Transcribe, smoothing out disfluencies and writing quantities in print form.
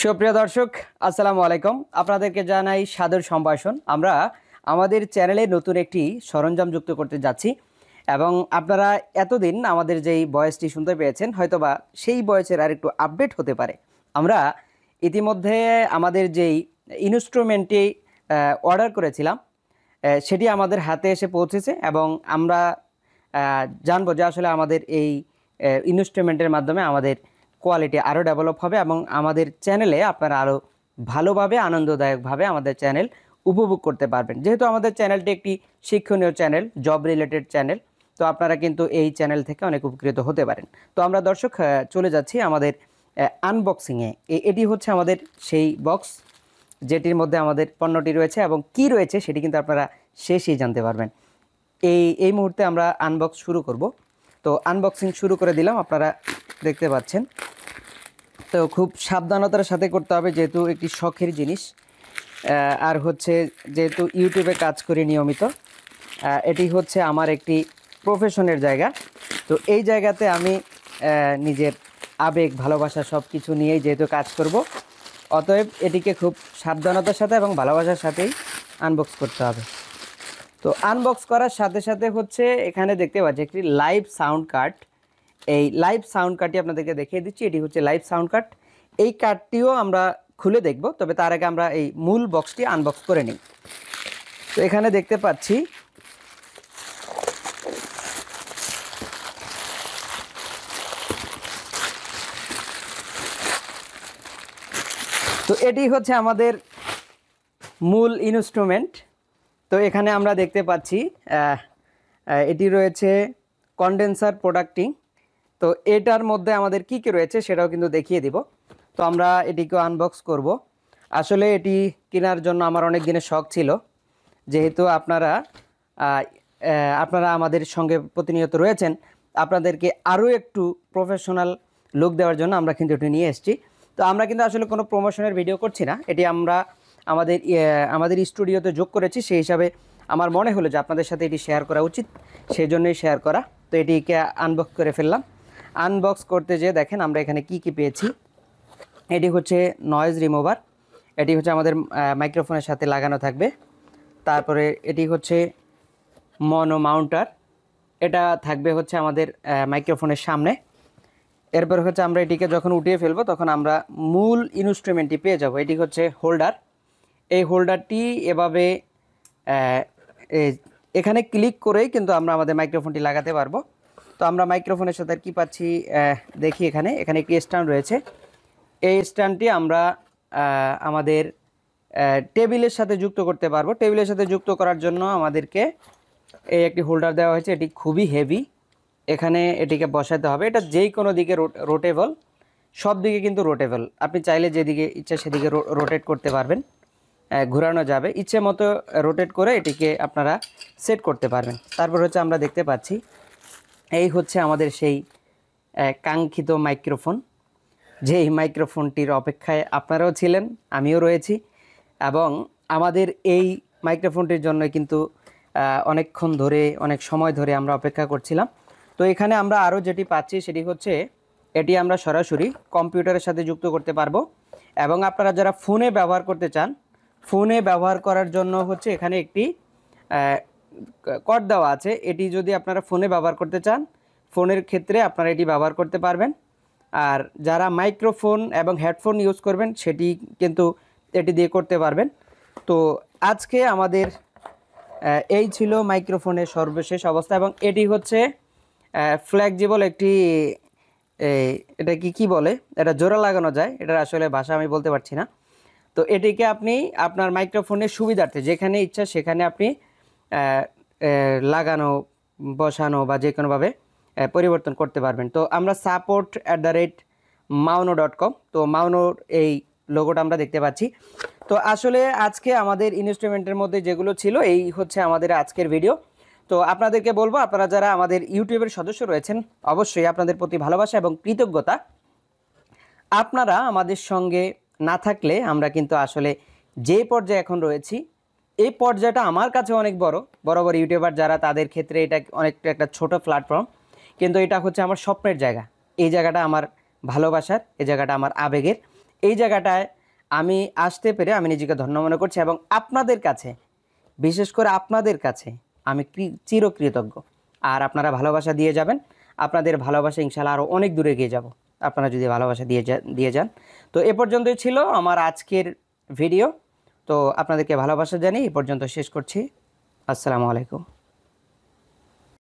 সুপ্রিয় দর্শক, আসসালামু আলাইকুম। আপনাদেরকে জানাই সাদর সম্ভাষণ। আমরা আমাদের চ্যানেলে নতুন একটি সরঞ্জাম যুক্ত করতে যাচ্ছি এবং আপনারা এতদিন আমাদের যেই ভয়েসটি শুনতে পেয়েছেন হয়তোবা সেই ভয়েসের আর একটু আপডেট হতে পারে। আমরা ইতিমধ্যে আমাদের যেই ইনস্ট্রুমেন্টটি অর্ডার করেছিলাম সেটি আমাদের হাতে এসে পৌঁছেছে এবং আমরা জানবো যে আসলে আমাদের এই ইনস্ট্রুমেন্টের মাধ্যমে আমাদের কোয়ালিটি আরও ডেভেলপ হবে এবং আমাদের চ্যানেলে আপনারা আরও ভালোভাবে আনন্দদায়কভাবে আমাদের চ্যানেল উপভোগ করতে পারবেন। যেহেতু আমাদের চ্যানেলটি একটি শিক্ষণীয় চ্যানেল, জব রিলেটেড চ্যানেল, তো আপনারা কিন্তু এই চ্যানেল থেকে অনেক উপকৃত হতে পারেন। তো আমরা দর্শক চলে যাচ্ছি আমাদের আনবক্সিংয়ে। এটি হচ্ছে আমাদের সেই বক্স যেটির মধ্যে আমাদের পণ্যটি রয়েছে এবং কি রয়েছে সেটি কিন্তু আপনারা শেষেই জানতে পারবেন। এই মুহূর্তে আমরা আনবক্স শুরু করব। তো আনবক্সিং শুরু করে দিলাম, আপনারা দেখতে পাচ্ছেন। তো খুব সাবধানতার সাথে করতে হবে যেহেতু একটি শখের জিনিস, আর হচ্ছে যেহেতু ইউটিউবে কাজ করি নিয়মিত, এটি হচ্ছে আমার একটি প্রফেশনের জায়গা। তো এই জায়গাতে আমি নিজের আবেগ ভালোবাসা সব কিছু নিয়েই যেহেতু কাজ করব, অতএব এটিকে খুব সাবধানতার সাথে এবং ভালোবাসার সাথেই আনবক্স করতে হবে। তো আনবক্স করার সাথে সাথে হচ্ছে এখানে দেখতে পাচ্ছি একটি লাইভ সাউন্ড কার্ড। এই লাইভ সাউন্ড কার্ডটি আপনাদেরকে দেখিয়ে দিচ্ছি। এটি হচ্ছে লাইভ সাউন্ড কার্ড। এই কার্ডটিও আমরা খুলে দেখব, তবে তার আগে আমরা এই মূল বক্সটি আনবক্স করে নিই। তো এখানে দেখতে পাচ্ছি তো এটি হচ্ছে আমাদের মূল ইনস্ট্রুমেন্ট। তো এখানে আমরা দেখতে পাচ্ছি এটি রয়েছে কন্ডেন্সার প্রোডাক্টিং। তো এটার মধ্যে আমাদের কি কি রয়েছে সেটাও কিন্তু দেখিয়ে দিব। তো আমরা এটিকে আনবক্স করব। আসলে এটি কেনার জন্য আমার অনেক দিনের শখ ছিল, যেহেতু আপনারা আমাদের সঙ্গে প্রতিনিয়ত রয়েছেন, আপনাদেরকে আরও একটু প্রফেশনাল লুক দেওয়ার জন্য আমরা কিন্তু এটি নিয়ে এসেছি। তো আমরা কিন্তু আসলে কোনো প্রমোশনের ভিডিও করছি না, এটি আমরা আমাদের স্টুডিওতে যোগ করেছি। সেই হিসাবে আমার মনে হলো যে আপনাদের সাথে এটি শেয়ার করা উচিত, সেই জন্যই শেয়ার করা। তো এটিকে আনবক্স করে ফেললাম। আনবক্স করতে যেয়ে দেখেন আমরা এখানে কি কি পেয়েছি। এটি হচ্ছে নয়েজ রিমুভার, এটি হচ্ছে আমাদের মাইক্রোফোনের সাথে লাগানো থাকবে। তারপরে এটি হচ্ছে মনো মাউন্টার, এটা থাকবে হচ্ছে আমাদের মাইক্রোফোনের সামনে। এরপর হচ্ছে আমরা এটিকে যখন উঠিয়ে ফেলবো তখন আমরা মূল ইনস্ট্রুমেন্টটি পেয়ে যাব। এটি হচ্ছে হোল্ডার। এই হোল্ডারটি এভাবে এখানে ক্লিক করেই কিন্তু আমরা আমাদের মাইক্রোফোনটি লাগাতে পারবো। তো আমরা মাইক্রোফোনের সাথে কি পাচ্ছি দেখি। এখানে একটি স্ট্যান্ড রয়েছে। এই স্ট্যান্ডটি আমরা আমাদের টেবিলের সাথে যুক্ত করতে পারবো। টেবিলের সাথে যুক্ত করার জন্য আমাদেরকে এই একটি হোল্ডার দেওয়া হয়েছে। এটি খুবই হেভি, এখানে এটিকে বসাতে হবে। এটা যেই কোনো দিকে রোটেবল, সব দিকে কিন্তু রোটেবল। আপনি চাইলে যেদিকে ইচ্ছা সেদিকে রোটেট করতে পারবেন, ঘোরানো যাবে ইচ্ছে মতো রোটেট করে এটিকে আপনারা সেট করতে পারবেন। তারপর হচ্ছে আমরা দেখতে পাচ্ছি এই হচ্ছে আমাদের সেই কাঙ্ক্ষিত মাইক্রোফোন, যেই মাইক্রোফোনটির অপেক্ষায় আপনারাও ছিলেন, আমিও রয়েছি। এবং আমাদের এই মাইক্রোফোনটির জন্য কিন্তু অনেকক্ষণ ধরে, অনেক সময় ধরে আমরা অপেক্ষা করছিলাম। তো এখানে আমরা আরও যেটি পাচ্ছি সেটি হচ্ছে এটি আমরা সরাসরি কম্পিউটারের সাথে যুক্ত করতে পারবো। এবং আপনারা যারা ফোনে ব্যবহার করতে চান, ফোনে ব্যবহার করার জন্য হচ্ছে এখানে একটি কর্ড দেওয়া আছে। এটি যদি আপনারা ফোনে ব্যবহার করতে চান, ফোনের ক্ষেত্রে আপনারা এটি ব্যবহার করতে পারবেন। আর যারা মাইক্রোফোন এবং হেডফোন ইউজ করবেন সেটি কিন্তু এটি দিয়ে করতে পারবেন। তো আজকে আমাদের এই ছিল মাইক্রোফোনের সর্বশেষ অবস্থা। এবং এটি হচ্ছে ফ্লেক্সিবল একটি, এটা কি বলে, এটা জোড়া লাগানো যায়, এটার আসলে ভাষা আমি বলতে পারছি না। তো এটিকে আপনি আপনার মাইক্রোফোনের সুবিধার্থে যেখানে ইচ্ছা সেখানে আপনি লাগানো, বসানো বা যে কোনোভাবে পরিবর্তন করতে পারবেন। তো আমরা support@mauno.com, তো মাউনোর এই লোগোটা আমরা দেখতে পাচ্ছি। তো আসলে আজকে আমাদের ইনস্ট্রুমেন্টের মধ্যে যেগুলো ছিল এই হচ্ছে আমাদের আজকের ভিডিও। তো আপনাদেরকে বলবো, আপনারা যারা আমাদের ইউটিউবের সদস্য রয়েছেন, অবশ্যই আপনাদের প্রতি ভালোবাসা এবং কৃতজ্ঞতা। আপনারা আমাদের সঙ্গে না থাকলে আমরা কিন্তু আসলে যে পর্যায়ে এখন রয়েছি, এই পর্যায়টা আমার কাছে অনেক বড় বড় ইউটিউবার যারা, তাদের ক্ষেত্রে এটা অনেকটা একটা ছোট প্ল্যাটফর্ম, কিন্তু এটা হচ্ছে আমার স্বপ্নের জায়গা। এই জায়গাটা আমার ভালোবাসার, এই জায়গাটা আমার আবেগের, এই জায়গাটায় আমি আসতে পেরে আমি নিজেকে ধন্য মনে করছি, এবং আপনাদের কাছে, বিশেষ করে আপনাদের কাছে আমি চিরকৃতজ্ঞ। আর আপনারা ভালোবাসা দিয়ে যাবেন, আপনাদের ভালোবাসা ইনশাআল্লাহ আরও অনেক দূরে এগিয়ে যাব আপনারা যদি ভালোবাসা দিয়ে যান। তো এ পর্যন্তই ছিল আমার আজকের ভিডিও। তো আপনাদেরকে ভালোবাসা জানিয়ে এ পর্যন্ত শেষ করছি। আসসালামু আলাইকুম।